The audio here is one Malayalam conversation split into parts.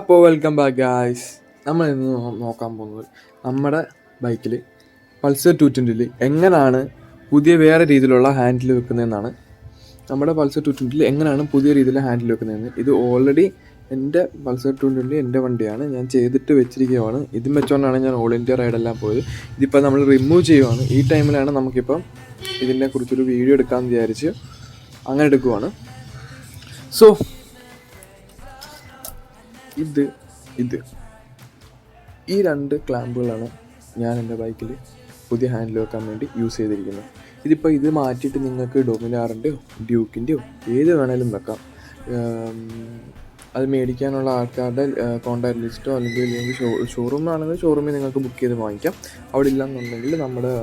അപ്പോൾ വെൽക്കം ബാക്ക് ഗായ്സ്. നമ്മൾ ഇന്ന് നോക്കാൻ പോകുന്നത് നമ്മുടെ ബൈക്കിൽ പൾസർ 220ൽ എങ്ങനെയാണ് വേറെ രീതിയിലുള്ള ഹാൻഡിൽ വെക്കുന്നതെന്നാണ്. നമ്മുടെ പൾസർ 220ൽ എങ്ങനെയാണ് പുതിയ രീതിയിൽ ഹാൻഡിൽ വെക്കുന്നതെന്ന്. ഇത് ഓൾറെഡി എൻ്റെ പൾസർ 220 എൻ്റെ വണ്ടിയാണ്, ഞാൻ ചെയ്തിട്ട് വെച്ചിരിക്കുകയാണ്. ഇതും വെച്ചുകൊണ്ടാണ് ഞാൻ ഓൾ ഇന്ത്യ റൈഡെല്ലാം പോയത്. ഇതിപ്പോൾ നമ്മൾ റിമൂവ് ചെയ്യുവാണ്. ഈ ടൈമിലാണ് നമുക്കിപ്പം ഇതിനെ കുറിച്ചൊരു വീഡിയോ എടുക്കാമെന്ന് വിചാരിച്ച് അങ്ങനെ എടുക്കുവാണ്. സോ ഈ രണ്ട് ക്ലാമ്പുകളാണ് ഞാൻ എൻ്റെ ബൈക്കിൽ പുതിയ ഹാൻഡിൽ വെക്കാൻ വേണ്ടി യൂസ് ചെയ്തിരിക്കുന്നത്. ഇത് മാറ്റിയിട്ട് നിങ്ങൾക്ക് ഡൊമിനാറിൻ്റെയോ ഡ്യൂക്കിൻ്റെയോ ഏത് വേണേലും വെക്കാം. അത് മേടിക്കാനുള്ള ആൾക്കാരുടെ കോൺടാക്ട് ലിസ്റ്റോ അല്ലെങ്കിൽ ഷോറൂമാണെങ്കിൽ ഷോറൂമിൽ നിങ്ങൾക്ക് ബുക്ക് ചെയ്ത് വാങ്ങിക്കാം. അവിടെ ഇല്ലെന്നുണ്ടെങ്കിൽ നമ്മുടെ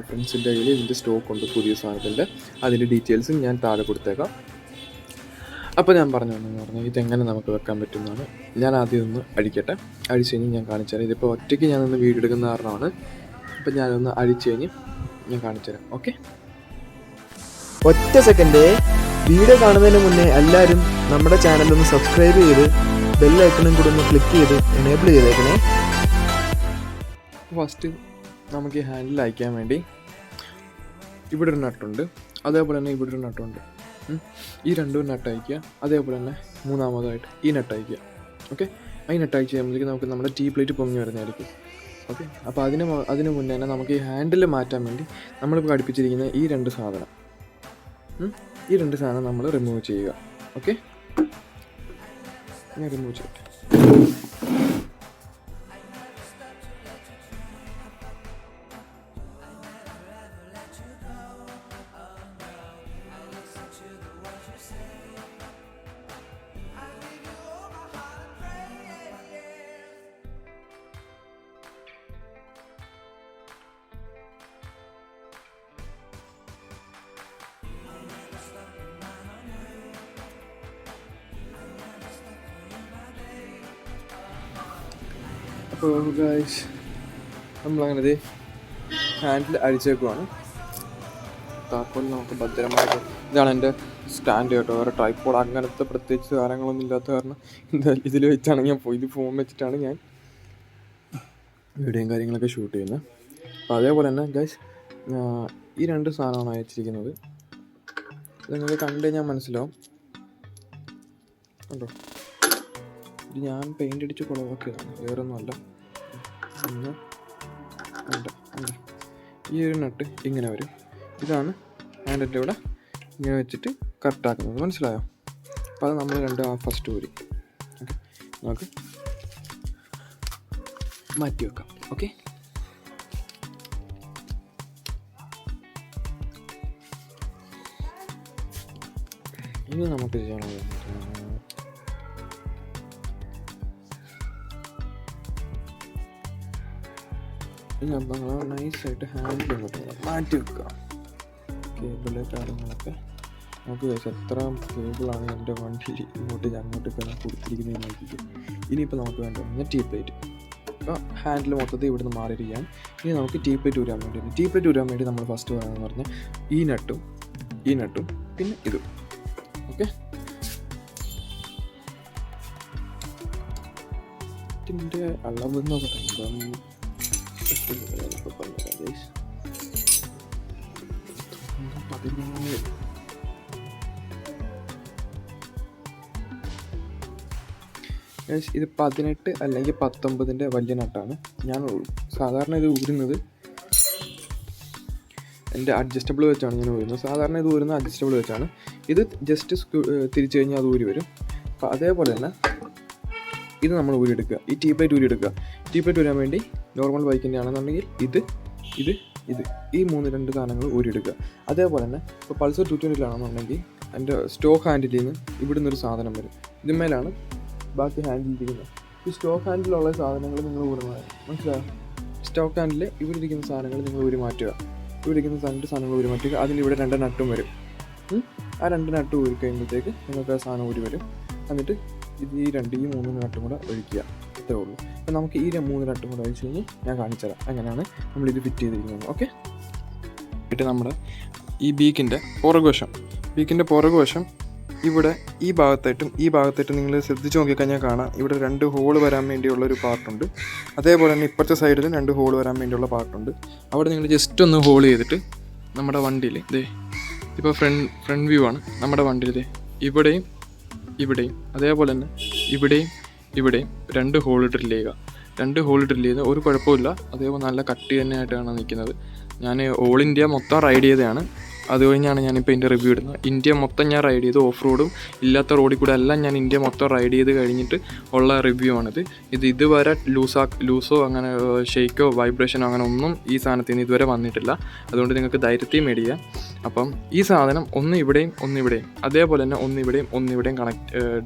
ഫ്രണ്ട്സിൻ്റെ കയ്യിൽ ഇതിൻ്റെ സ്റ്റോക്ക് ഉണ്ട്, പുതിയ സാധനത്തിൻ്റെ. അതിൻ്റെ ഡീറ്റെയിൽസും ഞാൻ താഴെ കൊടുത്തേക്കാം. അപ്പോൾ ഞാൻ പറഞ്ഞാൽ ഇതെങ്ങനെ നമുക്ക് വെക്കാൻ പറ്റുന്നതാണ്. ഞാൻ ആദ്യം ഒന്ന് അഴിക്കട്ടെ. അഴിച്ച് കഴിഞ്ഞ് ഞാൻ കാണിച്ചു തരാം. ഇതിപ്പോൾ ഒറ്റയ്ക്ക് ഞാനൊന്ന് വീഡിയോ എടുക്കുന്ന കാരണമാണ്. അപ്പോൾ ഞാനൊന്ന് അഴിച്ച് കഴിഞ്ഞ് ഞാൻ കാണിച്ചു തരാം. ഓക്കെ, ഒറ്റ സെക്കൻഡ്. വീഡിയോ കാണുന്നതിന് മുന്നേ എല്ലാവരും നമ്മുടെ ചാനലൊന്ന് സബ്സ്ക്രൈബ് ചെയ്ത് ബെല്ലൈക്കണും കൂടെ ഒന്ന് ക്ലിക്ക് ചെയ്ത് എനേബിൾ ചെയ്തേക്കണേ. ഫസ്റ്റ് നമുക്ക് ഈ ഹാൻഡിൽ അയക്കാൻ വേണ്ടി ഇവിടെ ഒരു നട്ടുണ്ട്, അതേപോലെ തന്നെ ഇവിടെ ഒരു നട്ടുണ്ട്. ഈ രണ്ടും നട്ട് അയക്കുക. അതേപോലെ തന്നെ മൂന്നാമതായിട്ട് ഈ നട്ട് അയക്കുക. ഓക്കെ, ഈ നട്ട് അയച്ച് കഴിയുമ്പോഴേക്കും നമുക്ക് നമ്മുടെ ടീ പ്ലേറ്റ് പൊങ്ങി വരുന്നതായിരിക്കും. ഓക്കെ, അപ്പോൾ അതിന് മുന്നേ തന്നെ നമുക്ക് ഈ ഹാൻഡിൽ മാറ്റാൻ വേണ്ടി നമ്മളിപ്പോൾ ഘടിപ്പിച്ചിരിക്കുന്ന ഈ രണ്ട് സാധനം നമ്മൾ റിമൂവ് ചെയ്യുക. ഓക്കെ, ഞാൻ റിമൂവ് ചെയ്യട്ടെ. അപ്പോൾ ഗൈസ്, നമ്മളങ്ങനെ ഹാൻഡിൽ അഴിച്ചേക്കുവാണ്. താക്കോൽ നമുക്ക് ഭദ്രമായിട്ട്, ഇതാണ് എൻ്റെ സ്റ്റാൻഡ് കേട്ടോ. വേറെ ട്രൈപ്പോഡ് അങ്ങനത്തെ പ്രത്യേകിച്ച് കാര്യങ്ങളൊന്നും ഇല്ലാത്ത കാരണം ഇതിൽ വെച്ചാണ് ഞാൻ ഇത് ഫോൺ വെച്ചിട്ടാണ് ഞാൻ വീഡിയോയും കാര്യങ്ങളൊക്കെ ഷൂട്ട് ചെയ്യുന്നത്. അപ്പോൾ അതേപോലെ തന്നെ ഗൈസ്, ഈ രണ്ട് സാധനമാണ് അയച്ചിരിക്കുന്നത്. ഇത് നിങ്ങൾ കണ്ടു കഴിഞ്ഞാൽ മനസ്സിലാവും കേട്ടോ. ഇത് ഞാൻ പെയിൻ്റ് അടിച്ച് കുളവാക്കിയതാണ്, വേറൊന്നുമല്ല. ഈ ഒരു നട്ട് ഇങ്ങനെ വരും. ഇതാണ് ഹാൻഡിൻ്റെ ഇവിടെ ഇങ്ങനെ വെച്ചിട്ട് കറക്റ്റാക്കുന്നത്, മനസ്സിലായോ? അപ്പോൾ അത് നമ്മൾ ഫസ്റ്റ് ഊരി ഓക്കെ നമുക്ക് മാറ്റി വെക്കാം. ഓക്കെ, ഇനി നമുക്ക് ചെയ്യണത് ഇനി അപ്പോൾ നൈസായിട്ട് ഹാൻഡിൽ ഇങ്ങോട്ട് മാറ്റി വെക്കുക. കേബിള് കാര്യങ്ങളൊക്കെ നമുക്ക് എത്ര കേബിളാണ് എൻ്റെ വണ്ടിയിൽ അങ്ങോട്ടേക്ക് കൊടുത്തിരിക്കുന്നതെന്ന് നോക്കിക്കും. ഇനിയിപ്പോൾ നമുക്ക് വേണ്ടത് ടീ പ്ലേറ്റ്. അപ്പോൾ ഹാൻഡിൽ മൊത്തത്തിൽ ഇവിടുന്ന് മാറിയിരിക്കുകയാണ്. ഇനി നമുക്ക് ടീ പ്ലേറ്റ് ഊരാൻ വേണ്ടി നമ്മൾ ഫസ്റ്റ് വേണമെന്ന് പറഞ്ഞാൽ ഈ നട്ടും പിന്നെ ഇതും. ഓക്കെ, ഇതിൻ്റെ അളവെന്ന് പറയുമ്പം ഇത് 18 അല്ലെങ്കിൽ 19 വലിയ നട്ടാണ്. ഞാൻ സാധാരണ ഇത് ഊരുന്നത് എൻ്റെ അഡ്ജസ്റ്റബിൾ വെച്ചാണ് ഞാൻ ഊരുന്നത്. സാധാരണ ഇത് ഊരുന്നത് അഡ്ജസ്റ്റബിൾ വെച്ചാണ്. ഇത് ജസ്റ്റ് തിരിച്ചു കഴിഞ്ഞാൽ അത് ഊരി വരും. അപ്പോൾ അതേപോലെ തന്നെ ഇത് നമ്മൾ ഊരിയെടുക്കുക. ഈ ടീ പ്ലേറ്റ് ഊരിയെടുക്കുക. ടീ പ്ലേറ്റ് ഊരാൻ വേണ്ടി നോർമൽ ബൈക്കിൻ്റെ ആണെന്നുണ്ടെങ്കിൽ ഇത് ഈ രണ്ട് സാധനങ്ങൾ ഊരിയെടുക്കുക. അതേപോലെ തന്നെ ഇപ്പോൾ പൾസർ 220 എൻ്റെ സ്റ്റോക്ക് ഹാൻഡിൽ നിന്ന് ഇവിടുന്ന് ഒരു സാധനം വരും. ഇതിന്മേലാണ് ബാക്കി ഹാൻഡിൽ ഇരിക്കുന്നത്. ഈ സ്റ്റോക്ക് ഹാൻഡിലുള്ള സാധനങ്ങൾ നിങ്ങൾ ഊരുന്നത് മനസ്സിലായോ? സ്റ്റോക്ക് ഹാൻഡിൽ ഇവിടെ ഇരിക്കുന്ന സാധനങ്ങൾ നിങ്ങൾ ഊരി മാറ്റുക. ഇവിടെ ഇരിക്കുന്ന രണ്ട് സാധനങ്ങൾ ഊരി മാറ്റുക. അതിന് ഇവിടെ 2 നട്ടും വരും. ആ 2 നട്ട് ഊരി കഴിയുമ്പോഴത്തേക്ക് നിങ്ങൾക്ക് ആ സാധനം ഊരി വരും. എന്നിട്ട് ഈ 3 നട്ടും കൂടെ ഒഴിക്കുക. ഇത്രേ ഉള്ളൂ. അപ്പോൾ നമുക്ക് ഈ 3 നട്ടും കൂടെ ഒഴിച്ച് കഴിഞ്ഞ് ഞാൻ കാണിച്ചു തരാം അങ്ങനെയാണ് നമ്മളിത് ഫിറ്റ് ചെയ്തിരിക്കുന്നത്. ഓക്കെ, എന്നിട്ട് നമ്മുടെ ഈ ബീക്കിൻ്റെ പുറകുവശം ഇവിടെ ഈ ഭാഗത്തായിട്ടും നിങ്ങൾ ശ്രദ്ധിച്ച് നോക്കിക്കഴിഞ്ഞാൽ കാണാം, ഇവിടെ 2 ഹോൾ വരാൻ വേണ്ടിയുള്ളൊരു പാർട്ടുണ്ട്. അതേപോലെ തന്നെ ഇപ്പുറത്തെ സൈഡിലും 2 ഹോൾ വരാൻ വേണ്ടിയുള്ള പാർട്ടുണ്ട്. അവിടെ നിങ്ങൾ ജസ്റ്റ് ഒന്ന് ഹോൾ ചെയ്തിട്ട് നമ്മുടെ വണ്ടിയിൽ ഇപ്പോൾ ഫ്രണ്ട് വ്യൂ ആണ്. നമ്മുടെ വണ്ടിയിൽ ഇവിടെയും അതേപോലെ തന്നെ ഇവിടെയും 2 ഹോൾ ഡ്രിൽ ചെയ്യുക. 2 ഹോൾ ഡ്രിൽ ചെയ്ത് ഒരു കുഴപ്പമില്ല. അതേപോലെ നല്ല കട്ടി തന്നെയായിട്ടാണ് നിൽക്കുന്നത്. ഞാൻ ഓൾ ഇന്ത്യ മൊത്തം റൈഡ് ചെയ്തതാണ്. അത് കഴിഞ്ഞാണ് ഞാനിപ്പോൾ ഇതിൻ്റെ റിവ്യൂ ഇടുന്നത്. ഇന്ത്യ മൊത്തം ഞാൻ റൈഡ് ചെയ്ത്, ഓഫ് റോഡും ഇല്ലാത്ത റോഡിൽ കൂടെ എല്ലാം ഞാൻ ഇന്ത്യ മൊത്തം റൈഡ് ചെയ്ത് കഴിഞ്ഞിട്ട് ഉള്ള റിവ്യൂ ആണിത്. ഇതുവരെ ലൂസോ അങ്ങനെ ഷെയ്ക്കോ വൈബ്രേഷനോ അങ്ങനെ ഒന്നും ഈ സാധനത്തിൽ നിന്ന് ഇതുവരെ വന്നിട്ടില്ല. അതുകൊണ്ട് നിങ്ങൾക്ക് ധൈര്യത്തിൽ മേടിക്കാം. അപ്പം ഈ സാധനം ഒന്ന് ഇവിടെയും അതേപോലെ തന്നെ ഒന്ന് ഇവിടെയും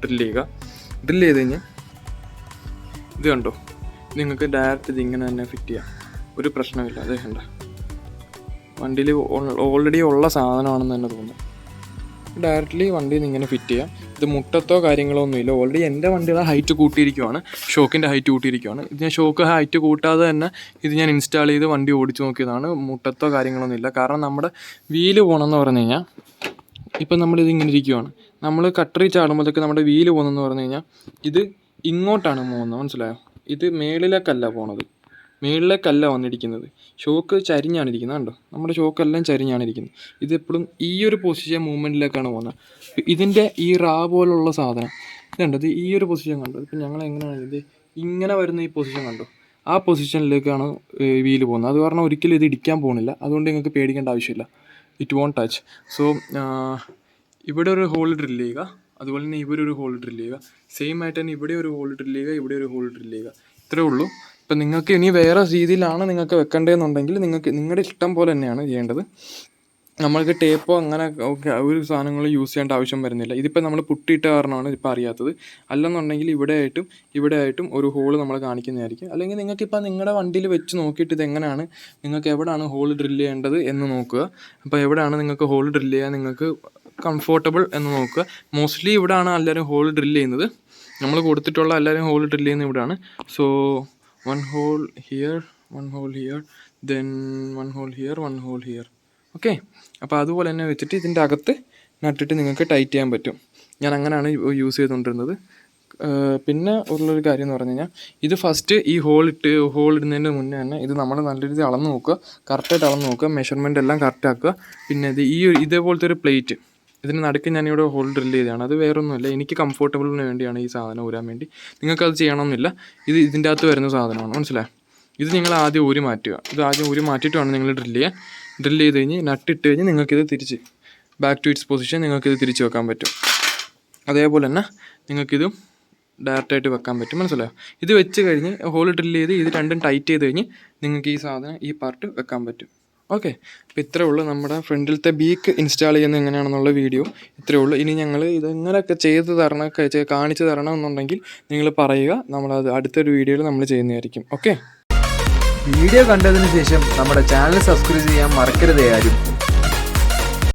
ഡ്രിൽ ചെയ്യുക. ഡ്രിൽ ചെയ്ത് കഴിഞ്ഞ് ഇത് കണ്ടോ, നിങ്ങൾക്ക് ഡയറക്റ്റ് ഇതിങ്ങനെ തന്നെ ഫിറ്റ് ചെയ്യാം. ഒരു പ്രശ്നമില്ല. അതേ കണ്ട, വണ്ടിയിൽ ഓൾറെഡി ഉള്ള സാധനമാണെന്ന് തന്നെ തോന്നുന്നു. ഡയറക്റ്റ്ലി വണ്ടിയിൽ നിന്ന് ഇങ്ങനെ ഫിറ്റ് ചെയ്യാം. ഇത് മുട്ടത്തോ കാര്യങ്ങളോ ഒന്നുമില്ല. ഓൾറെഡി എൻ്റെ വണ്ടിയുടെ ഹൈറ്റ് കൂട്ടിയിരിക്കുവാണ്, ഷോക്കിൻ്റെ ഹൈറ്റ് കൂട്ടിയിരിക്കുവാണ്. ഇത് ഞാൻ ഷോക്ക് ഹൈറ്റ് കൂട്ടാതെ തന്നെ ഇത് ഞാൻ ഇൻസ്റ്റാൾ ചെയ്ത് വണ്ടി ഓടിച്ച് നോക്കിയതാണ്. മുട്ടത്തോ കാര്യങ്ങളൊന്നുമില്ല. കാരണം നമ്മുടെ വീല് പോകണമെന്ന് പറഞ്ഞു കഴിഞ്ഞാൽ, ഇപ്പം നമ്മളിത് ഇങ്ങനെ ഇരിക്കുവാണ്, നമ്മൾ കട്ടറി ചാടുമ്പോഴത്തേക്ക് നമ്മുടെ വീല് പോകുന്നതെന്ന് പറഞ്ഞു കഴിഞ്ഞാൽ ഇത് ഇങ്ങോട്ടാണ് പോകുന്നത്, മനസ്സിലായോ? ഇത് മേളിലേക്കല്ല പോണത്, മേളിലേക്കല്ല വന്നിരിക്കുന്നത്. ഷോക്ക് ചരിഞ്ഞാണ് ഇരിക്കുന്നത്. കണ്ടോ, നമ്മുടെ ഷോക്കെല്ലാം ചരിഞ്ഞാണ് ഇരിക്കുന്നത്. ഇതെപ്പോഴും ഈ ഒരു പൊസിഷൻ മൂവ്മെൻറ്റിലേക്കാണ് പോകുന്നത്. ഇതിൻ്റെ ഈ റാ പോലുള്ള സാധനം ഇതുണ്ട്, ഇത് ഈ ഒരു പൊസിഷൻ കണ്ടോ. ഇപ്പം ഞങ്ങൾ എങ്ങനെയാണ് ഇത് ഇങ്ങനെ വരുന്ന ഈ പൊസിഷൻ കണ്ടോ, ആ പൊസിഷനിലേക്കാണ് വീല് പോകുന്നത്. അത് കാരണം ഒരിക്കലും ഇത് ഇടിക്കാൻ പോകുന്നില്ല. അതുകൊണ്ട് നിങ്ങൾക്ക് പേടിക്കേണ്ട ആവശ്യമില്ല. It won't touch. സോ ഇവിടെ ഒരു ഹോൾ ഡ്രിൽ ചെയ്യുക, അതുപോലെ തന്നെ ഇവിടെ ഒരു ഹോൾ ഡ്രിൽ ചെയ്യുക. സെയിം ആയിട്ട് തന്നെ ഇവിടെ ഒരു ഹോൾ ഡ്രിൽ ചെയ്യുക, ഇവിടെ ഒരു ഹോൾ ഡ്രിൽ ചെയ്യുക. ഇത്രേ ഉള്ളൂ. ഇപ്പം നിങ്ങൾക്ക് ഇനി വേറെ രീതിയിലാണ് നിങ്ങൾക്ക് വെക്കേണ്ടതെന്നുണ്ടെങ്കിൽ നിങ്ങൾക്ക് നിങ്ങളുടെ ഇഷ്ടം പോലെ തന്നെയാണ് ചെയ്യേണ്ടത്. നമ്മൾക്ക് ടേപ്പോ അങ്ങനെ ഒരു സാധനങ്ങൾ യൂസ് ചെയ്യേണ്ട ആവശ്യം വരുന്നില്ല. ഇതിപ്പോൾ നമ്മൾ പുട്ടിയിട്ട കാരണമാണ് ഇപ്പോൾ അറിയാത്തത്. അല്ലെന്നുണ്ടെങ്കിൽ ഇവിടെ ആയിട്ടും ഒരു ഹോള് നമ്മൾ കാണിക്കുന്നതായിരിക്കും. അല്ലെങ്കിൽ നിങ്ങൾക്കിപ്പോൾ നിങ്ങളുടെ വണ്ടിയിൽ വെച്ച് നോക്കിയിട്ട് ഇതെങ്ങനെയാണ്, നിങ്ങൾക്ക് എവിടെയാണ് ഹോൾ ഡ്രിൽ ചെയ്യേണ്ടത് എന്ന് നോക്കുക. അപ്പോൾ എവിടെയാണ് നിങ്ങൾക്ക് ഹോൾ ഡ്രിൽ ചെയ്യാൻ നിങ്ങൾക്ക് കംഫോർട്ടബിൾ എന്ന് നോക്കുക. മോസ്റ്റ്ലി ഇവിടെയാണ് എല്ലാവരും ഹോൾ ഡ്രിൽ ചെയ്യുന്നത്. നമ്മൾ കൊടുത്തിട്ടുള്ള എല്ലാവരും ഹോൾ ഡ്രിൽ ചെയ്യുന്നത് ഇവിടെയാണ്. So 1 hole here, 1 hole here, then 1 hole here, 1 hole here. Okay, അപ്പോൾ അതുപോലെ തന്നെ വെച്ചിട്ട് ഇതിൻ്റെ അകത്ത് നട്ടിട്ട് നിങ്ങൾക്ക് ടൈറ്റ് ചെയ്യാൻ പറ്റും. ഞാൻ അങ്ങനെയാണ് യൂസ് ചെയ്തുകൊണ്ടിരുന്നത്. പിന്നെ ഉള്ളൊരു കാര്യം എന്ന് പറഞ്ഞു കഴിഞ്ഞാൽ, ഇത് ഫസ്റ്റ് ഈ ഹോൾ ഇടുന്നതിന് മുന്നേ തന്നെ ഇത് നമ്മൾ നല്ല രീതിയിൽ അളന്ന് നോക്കുക, കറക്റ്റായിട്ട് അളന്ന് നോക്കുക, മെഷർമെൻ്റ് എല്ലാം കറക്റ്റ് ആക്കുക. പിന്നെ ഇതേപോലത്തെ ഒരു പ്ലേറ്റ് ഇതിന് നടുക്ക് ഞാനിവിടെ ഹോൾ ഡ്രിൽ ചെയ്തതാണ്. അത് വേറൊന്നുമില്ല, എനിക്ക് കംഫോർട്ടബിളിന് വേണ്ടിയാണ് ഈ സാധനം ഊരാൻ വേണ്ടി. നിങ്ങൾക്കത് ചെയ്യണമെന്നില്ല. ഇത് ഇതിൻ്റെ അകത്ത് വരുന്ന സാധനമാണ്, മനസ്സിലായോ? ഇത് നിങ്ങൾ ആദ്യം ഊരി മാറ്റുക. ഇത് ആദ്യം ഊരി മാറ്റിയിട്ട് വേണം നിങ്ങൾ ഡ്രിൽ ചെയ്യാൻ. ഡ്രിൽ ചെയ്ത് കഴിഞ്ഞ് നട്ടിട്ട് കഴിഞ്ഞ് നിങ്ങൾക്കിത് തിരിച്ച് ബാക്ക് ടു ഇറ്റ്സ് പൊസിഷൻ നിങ്ങൾക്കിത് തിരിച്ച് വെക്കാൻ പറ്റും. അതേപോലെ തന്നെ നിങ്ങൾക്കിതും ഡയറക്റ്റായിട്ട് വെക്കാൻ പറ്റും, മനസ്സിലായോ? ഇത് വെച്ച് കഴിഞ്ഞ് ഹോൾ ഡ്രിൽ ചെയ്ത് ഇത് രണ്ടും ടൈറ്റ് ചെയ്ത് കഴിഞ്ഞ് നിങ്ങൾക്ക് ഈ സാധനം ഈ പാർട്ട് വെക്കാൻ പറ്റും. ഓക്കെ, അപ്പോൾ ഇത്രയേ ഉള്ളൂ നമ്മുടെ ഫ്രണ്ടിലത്തെ ബീക്ക് ഇൻസ്റ്റാൾ ചെയ്യുന്നത് എങ്ങനെയാണെന്നുള്ള വീഡിയോ ഇത്രയേ ഉള്ളൂ. ഇനി ഞങ്ങൾ ഇതെങ്ങനെയൊക്കെ കാണിച്ചു തരണം എന്നുണ്ടെങ്കിൽ നിങ്ങൾ പറയുക, നമ്മളത് അടുത്തൊരു വീഡിയോയിൽ നമ്മൾ ചെയ്യുന്നതായിരിക്കും. ഓക്കെ, വീഡിയോ കണ്ടതിന് ശേഷം നമ്മുടെ ചാനൽ സബ്സ്ക്രൈബ് ചെയ്യാൻ മറക്കരുതേ ആരും.